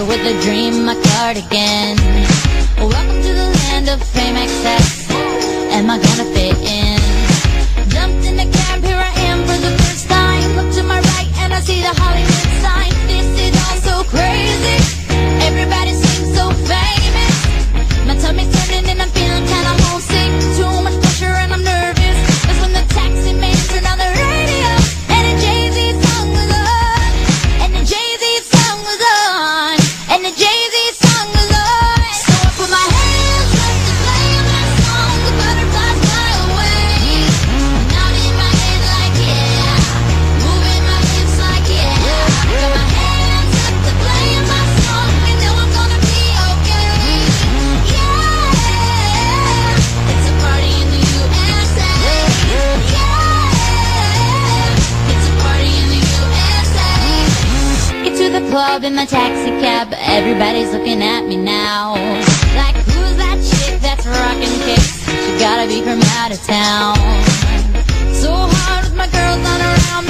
with a dream, my cardigan. Welcome to the land of fame excess. Am I gonna fit in? Jumped in the cab, here I am for the first time. Look to my right and I see the Hollywood sign. This is all so crazy. Everybody seems so famous. My tummy's turning and I'm feeling kinda homesick. Too much pressure and I'm nervous. That's when the taxi man turned on the radio and the Jay-Z song was on. And the Jay-Z song was on. And the Jay-Z song was on. So I put my hands up to play my song. The butterflies fly away. Nodding in my head like yeah. Moving my hips like yeah. Got my hands up to play my song. And know I'm gonna be okay. Yeah. It's a party in the USA. Yeah. It's a party in the USA. Get to the club in my taxi cab. Everybody's looking at me now. Like, who's that chick that's rockin' kicks? She gotta be from out of town. So hard with my girls not around.